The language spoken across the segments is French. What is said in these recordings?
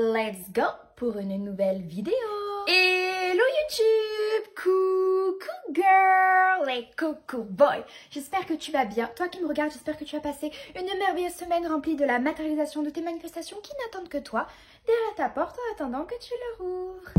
Let's go pour une nouvelle vidéo. Hello YouTube, coucou girl et coucou boy. J'espère que tu vas bien. Toi qui me regardes, j'espère que tu as passé une merveilleuse semaine remplie de la matérialisation de tes manifestations qui n'attendent que toi derrière ta porte en attendant que tu le rouvres.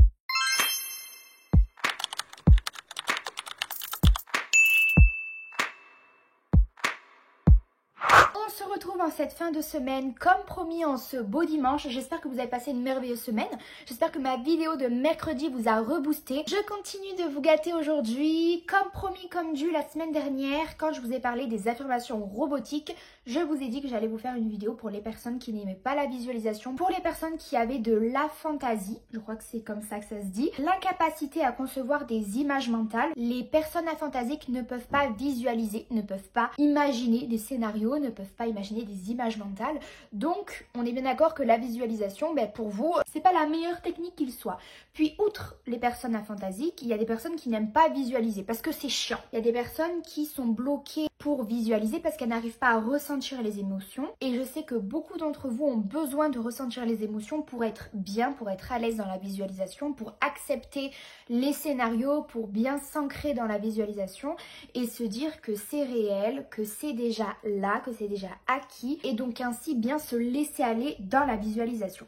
On se retrouve en cette fin de semaine comme promis en ce beau dimanche. J'espère que vous avez passé une merveilleuse semaine. J'espère que ma vidéo de mercredi vous a reboosté. Je continue de vous gâter aujourd'hui. Comme promis, comme dû la semaine dernière, quand je vous ai parlé des affirmations robotiques, je vous ai dit que j'allais vous faire une vidéo pour les personnes qui n'aimaient pas la visualisation, pour les personnes qui avaient de la fantaisie, je crois que c'est comme ça que ça se dit, l'incapacité à concevoir des images mentales. Les personnes aphantasiques ne peuvent pas visualiser, ne peuvent pas imaginer des scénarios, ne peuvent pas imaginer des images mentales. Donc, on est bien d'accord que la visualisation, pour vous, c'est pas la meilleure technique qu'il soit. Puis, outre les personnes aphantasiques, il y a des personnes qui n'aiment pas visualiser parce que c'est chiant. Il y a des personnes qui sont bloquées pour visualiser parce qu'elles n'arrivent pas à ressentir les émotions. Et je sais que beaucoup d'entre vous ont besoin de ressentir les émotions pour être bien, pour être à l'aise dans la visualisation, pour accepter les scénarios, pour bien s'ancrer dans la visualisation et se dire que c'est réel, que c'est déjà là, que c'est déjà acquis et donc ainsi bien se laisser aller dans la visualisation.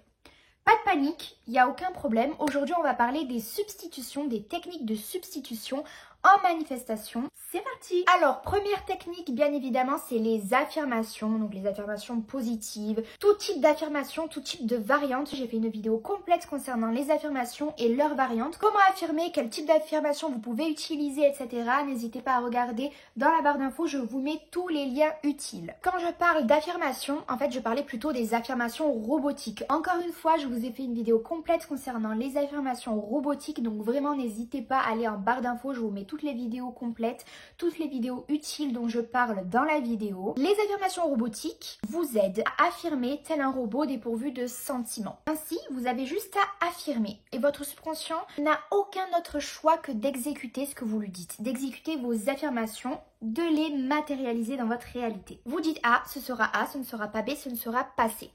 Pas de panique, il n'y a aucun problème. Aujourd'hui, on va parler des substitutions, des techniques de substitution en manifestation. C'est parti! Alors, première technique, bien évidemment, c'est les affirmations, donc les affirmations positives. Tout type d'affirmation, tout type de variante. J'ai fait une vidéo complète concernant les affirmations et leurs variantes. Comment affirmer, quel type d'affirmation vous pouvez utiliser, etc. N'hésitez pas à regarder dans la barre d'infos, je vous mets tous les liens utiles. Quand je parle d'affirmations, en fait, je parlais plutôt des affirmations robotiques. Encore une fois, je vous ai fait une vidéo complète concernant les affirmations robotiques, donc vraiment, n'hésitez pas à aller en barre d'infos, je vous mets toutes les vidéos complètes, toutes les vidéos utiles dont je parle dans la vidéo. Les affirmations robotiques vous aident à affirmer tel un robot dépourvu de sentiments. Ainsi, vous avez juste à affirmer et votre subconscient n'a aucun autre choix que d'exécuter ce que vous lui dites, d'exécuter vos affirmations, de les matérialiser dans votre réalité. Vous dites A, ce sera A, ce ne sera pas B, ce ne sera pas C.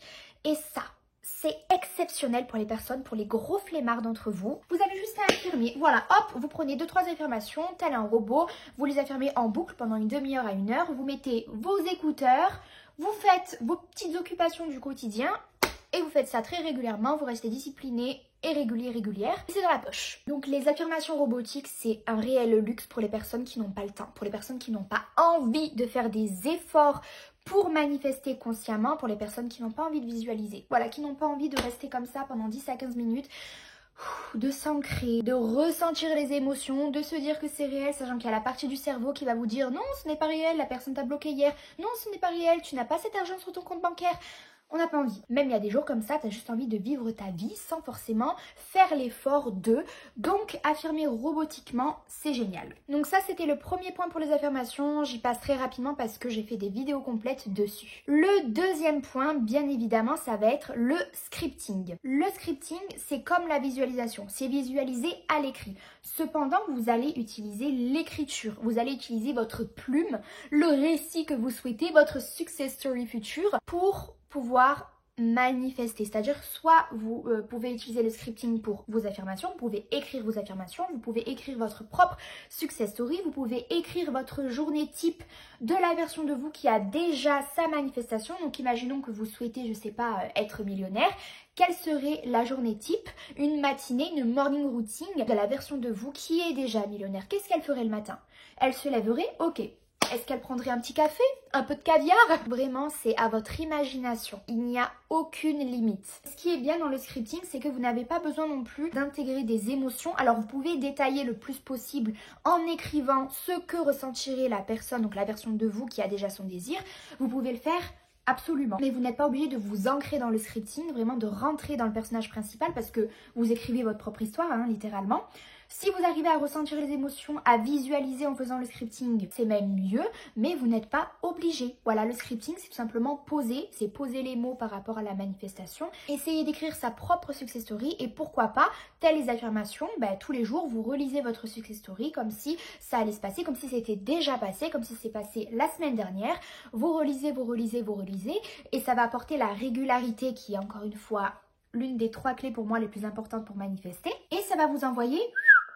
Et ça, c'est exceptionnel pour les personnes, pour les gros flemmards d'entre vous. Vous avez juste à affirmer. Voilà, hop, vous prenez 2-3 affirmations, tel un robot. Vous les affirmez en boucle pendant une demi-heure à 1 heure. Vous mettez vos écouteurs, vous faites vos petites occupations du quotidien et vous faites ça très régulièrement. Vous restez discipliné et régulière. Et c'est dans la poche. Donc les affirmations robotiques, c'est un réel luxe pour les personnes qui n'ont pas le temps, pour les personnes qui n'ont pas envie de faire des efforts pour manifester consciemment, pour les personnes qui n'ont pas envie de visualiser. Voilà, qui n'ont pas envie de rester comme ça pendant 10 à 15 minutes, de s'ancrer, de ressentir les émotions, de se dire que c'est réel, sachant qu'il y a la partie du cerveau qui va vous dire non, ce n'est pas réel, la personne t'a bloqué hier, non, ce n'est pas réel, tu n'as pas cet argent sur ton compte bancaire. On n'a pas envie. Même il y a des jours comme ça, tu as juste envie de vivre ta vie sans forcément faire l'effort de. Donc, affirmer robotiquement, c'est génial. Donc ça, c'était le premier point pour les affirmations. J'y passe très rapidement parce que j'ai fait des vidéos complètes dessus. Le deuxième point, bien évidemment, ça va être le scripting. Le scripting, c'est comme la visualisation. C'est visualiser à l'écrit. Cependant, vous allez utiliser l'écriture. Vous allez utiliser votre plume, le récit que vous souhaitez, votre success story future pour pouvoir manifester, c'est-à-dire soit vous pouvez utiliser le scripting pour vos affirmations, vous pouvez écrire vos affirmations, vous pouvez écrire votre propre success story, vous pouvez écrire votre journée type de la version de vous qui a déjà sa manifestation. Donc imaginons que vous souhaitez, je sais pas, être millionnaire. Quelle serait la journée type, une matinée, une morning routine de la version de vous qui est déjà millionnaire? Qu'est-ce qu'elle ferait le matin? Elle se lèverait, ok. Est-ce qu'elle prendrait un petit café? Un peu de caviar? Vraiment, c'est à votre imagination. Il n'y a aucune limite. Ce qui est bien dans le scripting, c'est que vous n'avez pas besoin non plus d'intégrer des émotions. Alors, vous pouvez détailler le plus possible en écrivant ce que ressentirait la personne, donc la version de vous qui a déjà son désir. Vous pouvez le faire absolument. Mais vous n'êtes pas obligé de vous ancrer dans le scripting, vraiment de rentrer dans le personnage principal parce que vous écrivez votre propre histoire, littéralement. Si vous arrivez à ressentir les émotions, à visualiser en faisant le scripting, c'est même mieux, mais vous n'êtes pas obligé. Voilà, le scripting, c'est tout simplement poser, c'est poser les mots par rapport à la manifestation, essayer d'écrire sa propre success story et pourquoi pas, telles les affirmations, tous les jours, vous relisez votre success story comme si ça allait se passer, comme si c'était déjà passé, comme si c'est passé la semaine dernière. Vous relisez et ça va apporter la régularité qui est encore une fois l'une des 3 clés pour moi les plus importantes pour manifester. Et ça va vous envoyer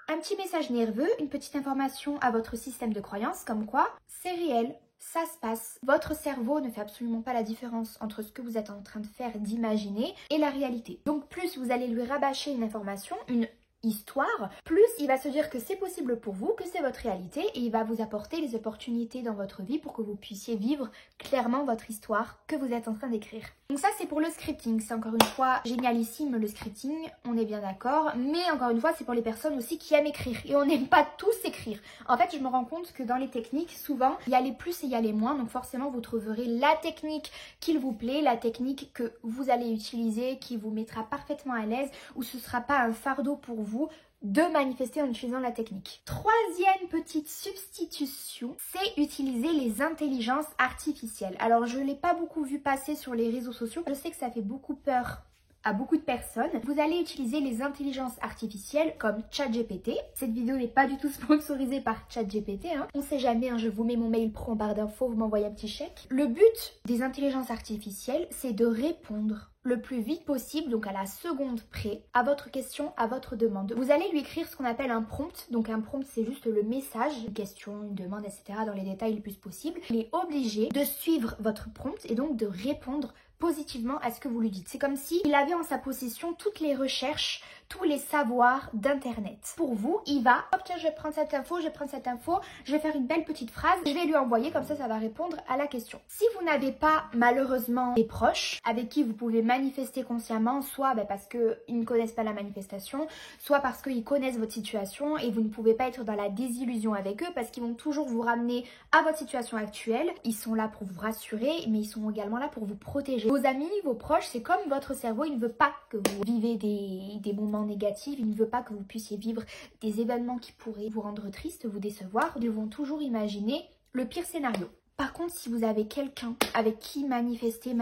un petit message nerveux, une petite information à votre système de croyance comme quoi c'est réel. Ça se passe. Votre cerveau ne fait absolument pas la différence entre ce que vous êtes en train de faire, d'imaginer et la réalité. Donc plus vous allez lui rabâcher une information, une histoire, plus il va se dire que c'est possible pour vous, que c'est votre réalité et il va vous apporter les opportunités dans votre vie pour que vous puissiez vivre clairement votre histoire que vous êtes en train d'écrire. Donc ça c'est pour le scripting, c'est encore une fois génialissime le scripting, on est bien d'accord, mais encore une fois c'est pour les personnes aussi qui aiment écrire et on n'aime pas tous écrire. En fait je me rends compte que dans les techniques souvent il y a les plus et il y a les moins, donc forcément vous trouverez la technique qu'il vous plaît, la technique que vous allez utiliser, qui vous mettra parfaitement à l'aise, où ce ne sera pas un fardeau pour vous de manifester en utilisant la technique. Troisième petite substitution, c'est utiliser les intelligences artificielles. Alors je ne l'ai pas beaucoup vu passer sur les réseaux sociaux, je sais que ça fait beaucoup peur à beaucoup de personnes. Vous allez utiliser les intelligences artificielles comme ChatGPT. Cette vidéo n'est pas du tout sponsorisée par ChatGPT. On sait jamais, je vous mets mon mail pro en barre d'infos, vous m'envoyez un petit chèque. Le but des intelligences artificielles, c'est de répondre le plus vite possible, donc à la seconde près, à votre question, à votre demande. Vous allez lui écrire ce qu'on appelle un prompt. Donc un prompt, c'est juste le message, une question, une demande, etc. dans les détails le plus possible. Il est obligé de suivre votre prompt et donc de répondre positivement à ce que vous lui dites. C'est comme s'il avait en sa possession toutes les recherches, tous les savoirs d'internet. Pour vous, il va, hop tiens je vais prendre cette info, je vais faire une belle petite phrase, je vais lui envoyer, comme ça va répondre à la question. Si vous n'avez pas malheureusement des proches avec qui vous pouvez manifester consciemment, soit parce qu'ils ne connaissent pas la manifestation, soit parce qu'ils connaissent votre situation et vous ne pouvez pas être dans la désillusion avec eux parce qu'ils vont toujours vous ramener à votre situation actuelle. Ils sont là pour vous rassurer, mais ils sont également là pour vous protéger. Vos amis, vos proches, c'est comme votre cerveau, il ne veut pas que vous vivez des moments négatifs, il ne veut pas que vous puissiez vivre des événements qui pourraient vous rendre triste, vous décevoir. Ils vont toujours imaginer le pire scénario. Par contre, si vous avez quelqu'un avec qui manifester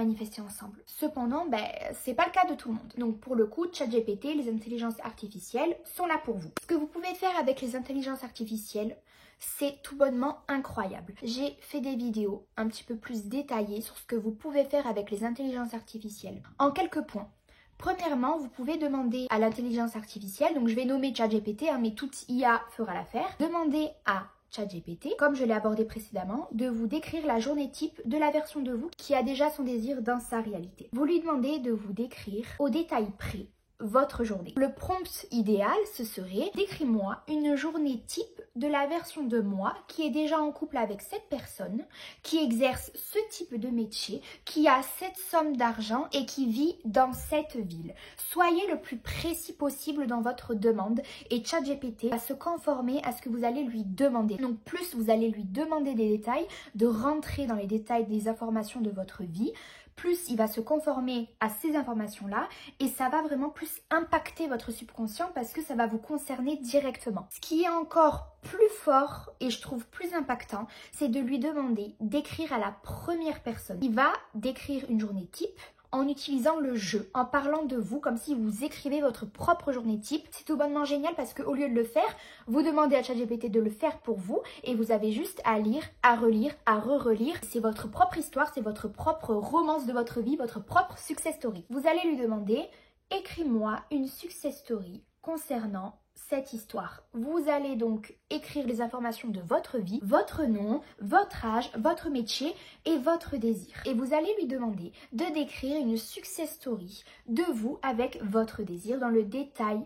ensemble. Cependant, c'est pas le cas de tout le monde. Donc pour le coup, ChatGPT, les intelligences artificielles sont là pour vous. Ce que vous pouvez faire avec les intelligences artificielles, c'est tout bonnement incroyable. J'ai fait des vidéos un petit peu plus détaillées sur ce que vous pouvez faire avec les intelligences artificielles. En quelques points. Premièrement, vous pouvez demander à l'intelligence artificielle, donc je vais nommer ChatGPT, mais toute IA fera l'affaire. Demandez à ChatGPT, comme je l'ai abordé précédemment, de vous décrire la journée type de la version de vous qui a déjà son désir dans sa réalité. Vous lui demandez de vous décrire au détail près votre journée. Le prompt idéal, ce serait: décris-moi une journée type de la version de moi qui est déjà en couple avec cette personne, qui exerce ce type de métier, qui a cette somme d'argent et qui vit dans cette ville. Soyez le plus précis possible dans votre demande et ChatGPT va se conformer à ce que vous allez lui demander. Donc plus vous allez lui demander des détails, de rentrer dans les détails des informations de votre vie, plus il va se conformer à ces informations-là et ça va vraiment plus impacter votre subconscient parce que ça va vous concerner directement. Ce qui est encore plus fort et je trouve plus impactant, c'est de lui demander d'écrire à la première personne. Il va décrire une journée type en utilisant le jeu, en parlant de vous comme si vous écrivez votre propre journée type. C'est tout bonnement génial parce qu'au lieu de le faire, vous demandez à ChatGPT de le faire pour vous et vous avez juste à lire, à relire, à re-relire. C'est votre propre histoire, c'est votre propre romance de votre vie, votre propre success story. Vous allez lui demander: écris-moi une success story concernant cette histoire. Vous allez donc écrire les informations de votre vie, votre nom, votre âge, votre métier et votre désir. Et vous allez lui demander de décrire une success story de vous avec votre désir dans le détail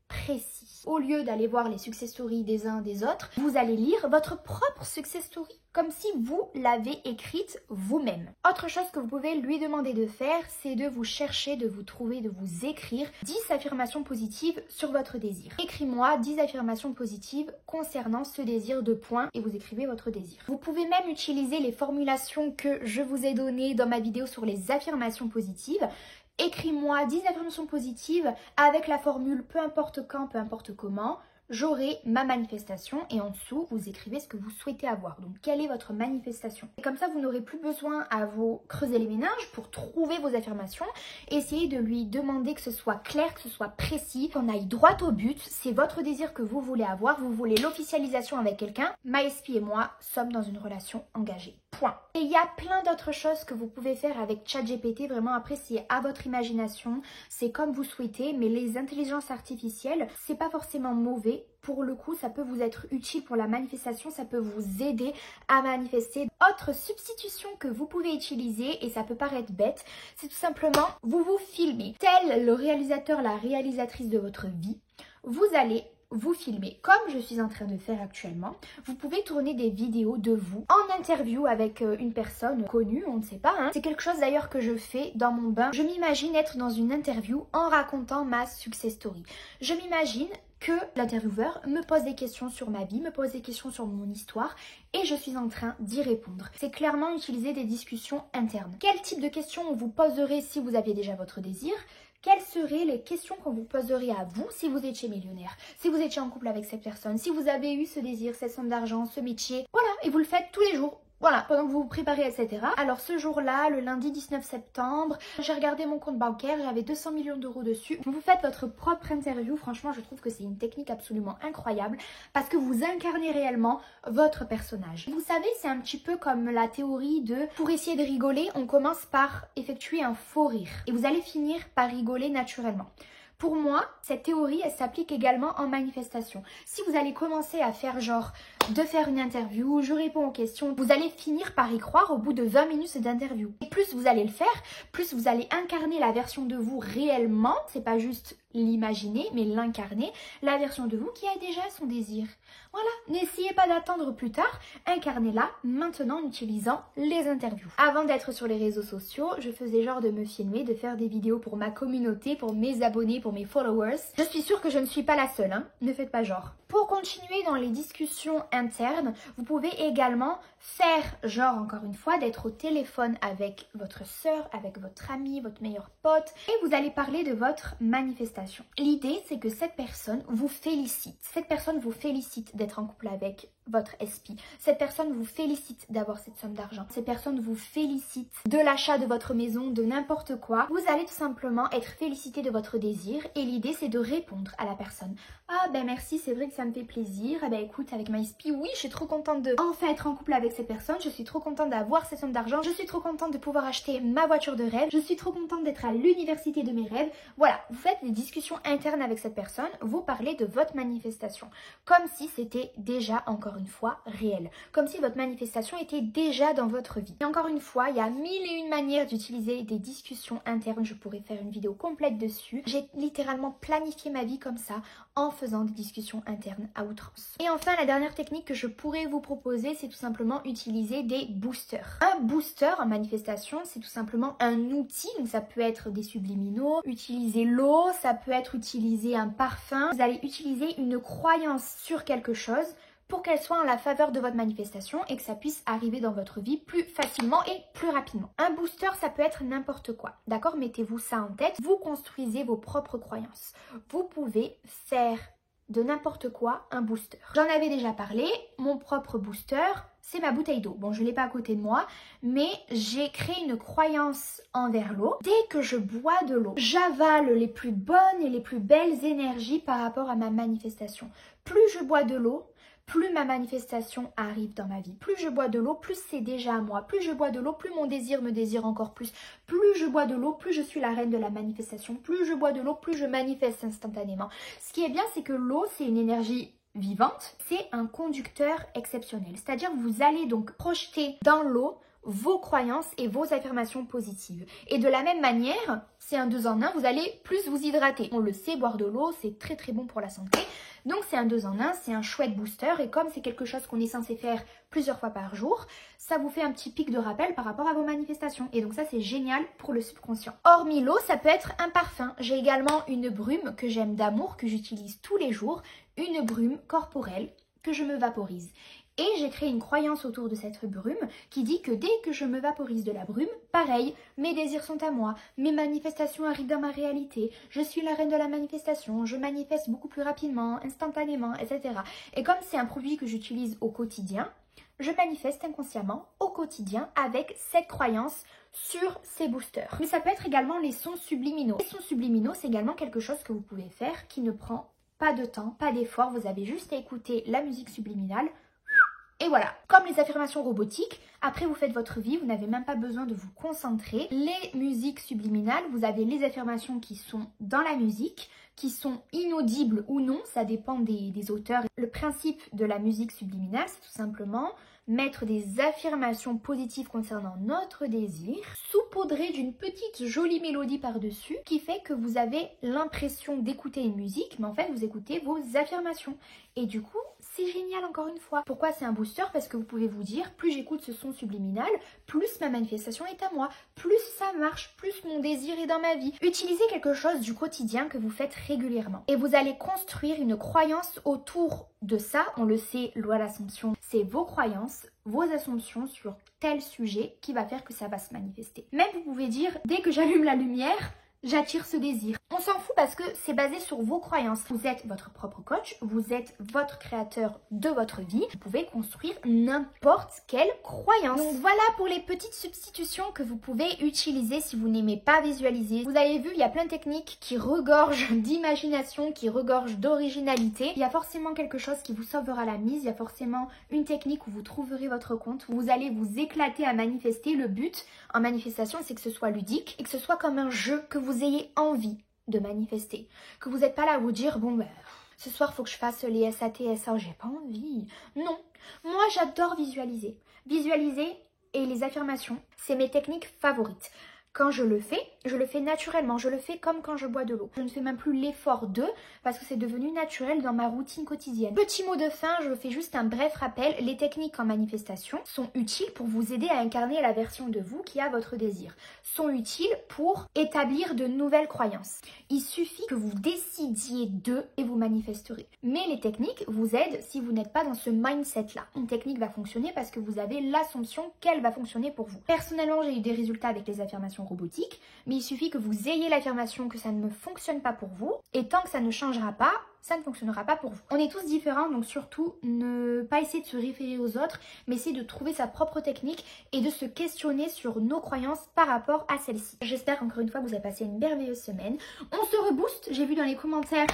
précis. Au lieu d'aller voir les success stories des uns des autres, vous allez lire votre propre success story comme si vous l'avez écrite vous-même. Autre chose que vous pouvez lui demander de faire, c'est de vous chercher, de vous trouver, de vous écrire 10 affirmations positives sur votre désir. Écris-moi 10 affirmations positives concernant ce désir de point et vous écrivez votre désir. Vous pouvez même utiliser les formulations que je vous ai données dans ma vidéo sur les affirmations positives. Écris-moi 10 affirmations positives avec la formule peu importe quand, peu importe comment, j'aurai ma manifestation et en dessous vous écrivez ce que vous souhaitez avoir. Donc quelle est votre manifestation? Et comme ça vous n'aurez plus besoin à vous creuser les méninges pour trouver vos affirmations. Essayez de lui demander que ce soit clair, que ce soit précis, qu'on aille droit au but. C'est votre désir que vous voulez avoir, vous voulez l'officialisation avec quelqu'un. MySP et moi sommes dans une relation engagée. Point. Et il y a plein d'autres choses que vous pouvez faire avec ChatGPT. Vraiment, après, c'est à votre imagination. C'est comme vous souhaitez. Mais les intelligences artificielles, c'est pas forcément mauvais. Pour le coup, ça peut vous être utile pour la manifestation. Ça peut vous aider à manifester. Autre substitution que vous pouvez utiliser, et ça peut paraître bête, c'est tout simplement, vous vous filmez. Tel le réalisateur, la réalisatrice de votre vie, vous allez vous filmer comme je suis en train de faire actuellement. Vous pouvez tourner des vidéos de vous en interview avec une personne connue, on ne sait pas. C'est quelque chose d'ailleurs que je fais dans mon bain. Je m'imagine être dans une interview en racontant ma success story. Je m'imagine que l'intervieweur me pose des questions sur ma vie, me pose des questions sur mon histoire et je suis en train d'y répondre. C'est clairement utiliser des discussions internes. Quel type de questions on vous poserait si vous aviez déjà votre désir ? Quelles seraient les questions qu'on vous poserait à vous si vous étiez millionnaire, si vous étiez en couple avec cette personne, si vous avez eu ce désir, cette somme d'argent, ce métier. Voilà, et vous le faites tous les jours. Voilà, pendant que vous vous préparez, etc. Alors ce jour-là, le lundi 19 septembre, j'ai regardé mon compte bancaire, j'avais 200 millions d'euros dessus. Vous faites votre propre interview, franchement je trouve que c'est une technique absolument incroyable parce que vous incarnez réellement votre personnage. Vous savez, c'est un petit peu comme la théorie de pour essayer de rigoler, on commence par effectuer un faux rire et vous allez finir par rigoler naturellement. Pour moi, cette théorie, elle s'applique également en manifestation. Si vous allez commencer à faire genre de faire une interview, je réponds aux questions, vous allez finir par y croire au bout de 20 minutes d'interview. Et plus vous allez le faire, plus vous allez incarner la version de vous réellement, c'est pas juste l'imaginer, mais l'incarner, la version de vous qui a déjà son désir. Voilà, n'essayez pas d'attendre plus tard, incarnez-la maintenant en utilisant les interviews. Avant d'être sur les réseaux sociaux, je faisais genre de me filmer, de faire des vidéos pour ma communauté, pour mes abonnés, pour mes followers. Je suis sûre que je ne suis pas la seule, hein, ne faites pas genre. Pour continuer dans les discussions internes, vous pouvez également faire genre, encore une fois, d'être au téléphone avec votre sœur, avec votre ami, votre meilleur pote, et vous allez parler de votre manifestation. L'idée, c'est que cette personne vous félicite. Cette personne vous félicite d'être en couple avec votre SP. Cette personne vous félicite d'avoir cette somme d'argent. Cette personne vous félicite de l'achat de votre maison, de n'importe quoi. Vous allez tout simplement être félicité de votre désir et l'idée, c'est de répondre à la personne. Ah ben merci, c'est vrai que ça me fait plaisir. Ah ben écoute, avec ma SP, oui, je suis trop contente de enfin être en couple avec cette personne. Je suis trop contente d'avoir cette somme d'argent. Je suis trop contente de pouvoir acheter ma voiture de rêve. Je suis trop contente d'être à l'université de mes rêves. Voilà, vous faites des discussions internes avec cette personne. Vous parlez de votre manifestation. Comme si c'était déjà, encore une fois, réel. Comme si votre manifestation était déjà dans votre vie. Et encore une fois, il y a mille et une manières d'utiliser des discussions internes. Je pourrais faire une vidéo complète dessus. J'ai littéralement planifié ma vie comme ça en faisant des discussions internes à outrance. Et enfin, la dernière technique que je pourrais vous proposer, c'est tout simplement utiliser des boosters. Un booster en manifestation, c'est tout simplement un outil. Donc ça peut être des subliminaux, utiliser l'eau, ça peut être utiliser un parfum. Vous allez utiliser une croyance sur quelque chose pour qu'elle soit en la faveur de votre manifestation et que ça puisse arriver dans votre vie plus facilement et plus rapidement. Un booster, ça peut être n'importe quoi, d'accord? Mettez-vous ça en tête, vous construisez vos propres croyances. Vous pouvez faire de n'importe quoi un booster. J'en avais déjà parlé, mon propre booster, c'est ma bouteille d'eau. Bon, je ne l'ai pas à côté de moi, mais j'ai créé une croyance envers l'eau. Dès que je bois de l'eau, j'avale les plus bonnes et les plus belles énergies par rapport à ma manifestation. Plus je bois de l'eau, plus ma manifestation arrive dans ma vie. Plus je bois de l'eau, plus c'est déjà à moi. Plus je bois de l'eau, plus mon désir me désire encore plus. Plus je bois de l'eau, plus je suis la reine de la manifestation. Plus je bois de l'eau, plus je manifeste instantanément. Ce qui est bien, c'est que l'eau, c'est une énergie vivante. C'est un conducteur exceptionnel. C'est-à-dire que vous allez donc projeter dans l'eau vos croyances et vos affirmations positives. Et de la même manière, c'est un 2 en 1, vous allez plus vous hydrater. On le sait, boire de l'eau, c'est très très bon pour la santé. Donc c'est un 2 en 1, c'est un chouette booster. Et comme c'est quelque chose qu'on est censé faire plusieurs fois par jour, ça vous fait un petit pic de rappel par rapport à vos manifestations. Et donc ça, c'est génial pour le subconscient. Hormis l'eau, ça peut être un parfum. J'ai également une brume que j'aime d'amour, que j'utilise tous les jours. Une brume corporelle que je me vaporise. Et j'ai créé une croyance autour de cette brume qui dit que dès que je me vaporise de la brume, pareil, mes désirs sont à moi, mes manifestations arrivent dans ma réalité, je suis la reine de la manifestation, je manifeste beaucoup plus rapidement, instantanément, etc. Et comme c'est un produit que j'utilise au quotidien, je manifeste inconsciemment au quotidien avec cette croyance sur ces boosters. Mais ça peut être également les sons subliminaux. Les sons subliminaux, c'est également quelque chose que vous pouvez faire qui ne prend pas de temps, pas d'effort, vous avez juste à écouter la musique subliminale Et voilà, comme les affirmations robotiques, après vous faites votre vie, vous n'avez même pas besoin de vous concentrer. Les musiques subliminales, vous avez les affirmations qui sont dans la musique, qui sont inaudibles ou non, ça dépend des auteurs. Le principe de la musique subliminale, c'est tout simplement mettre des affirmations positives concernant notre désir, saupoudrées d'une petite jolie mélodie par-dessus, qui fait que vous avez l'impression d'écouter une musique, mais en fait vous écoutez vos affirmations. Et du coup, c'est génial encore une fois. Pourquoi c'est un booster? Parce que vous pouvez vous dire, plus j'écoute ce son subliminal, plus ma manifestation est à moi, plus ça marche, plus mon désir est dans ma vie. Utilisez quelque chose du quotidien que vous faites régulièrement. Et vous allez construire une croyance autour de ça. On le sait, loi d'Assomption, c'est vos croyances, vos assumptions sur tel sujet qui va faire que ça va se manifester. Même vous pouvez dire, dès que j'allume la lumière, j'attire ce désir. On s'en fout parce que c'est basé sur vos croyances. Vous êtes votre propre coach, vous êtes votre créateur de votre vie. Vous pouvez construire n'importe quelle croyance. Donc voilà pour les petites substitutions que vous pouvez utiliser si vous n'aimez pas visualiser. Vous avez vu, il y a plein de techniques qui regorgent d'imagination, qui regorgent d'originalité. Il y a forcément quelque chose qui vous sauvera la mise. Il y a forcément une technique où vous trouverez votre compte. Où vous allez vous éclater à manifester. Le but en manifestation, c'est que ce soit ludique et que ce soit comme un jeu, que vous ayez envie de manifester. Que vous n'êtes pas là à vous dire, bon ben, ce soir il faut que je fasse les SAT, SA, j'ai pas envie. Non, moi j'adore visualiser. Visualiser et les affirmations, c'est mes techniques favorites. Quand je le fais naturellement, je le fais comme quand je bois de l'eau. Je ne fais même plus l'effort de, parce que c'est devenu naturel dans ma routine quotidienne. Petit mot de fin, je fais juste un bref rappel. Les techniques en manifestation sont utiles pour vous aider à incarner la version de vous qui a votre désir. Sont utiles pour établir de nouvelles croyances. Il suffit que vous décidiez d'eux et vous manifesterez. Mais les techniques vous aident si vous n'êtes pas dans ce mindset-là. Une technique va fonctionner parce que vous avez l'assumption qu'elle va fonctionner pour vous. Personnellement, j'ai eu des résultats avec les affirmations robotique, mais il suffit que vous ayez l'affirmation que ça ne fonctionne pas pour vous, et tant que ça ne changera pas, ça ne fonctionnera pas pour vous. On est tous différents, donc surtout ne pas essayer de se référer aux autres, mais essayer de trouver sa propre technique et de se questionner sur nos croyances par rapport à celle-ci. J'espère encore une fois que vous avez passé une merveilleuse semaine. On se rebooste, j'ai vu dans les commentaires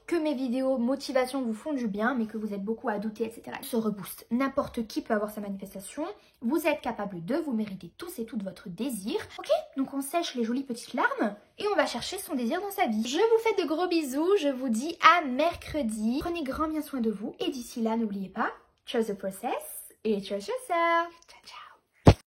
que mes vidéos motivation vous font du bien, mais que vous êtes beaucoup à douter, etc. Se rebooste. N'importe qui peut avoir sa manifestation. Vous êtes capable de, vous méritez tous et toutes votre désir. Ok, donc on sèche les jolies petites larmes et on va chercher son désir dans sa vie. Je vous fais de gros bisous, je vous dis à mercredi. Prenez grand bien soin de vous et d'ici là, n'oubliez pas, trust the process et trust yourself. Ciao, ciao.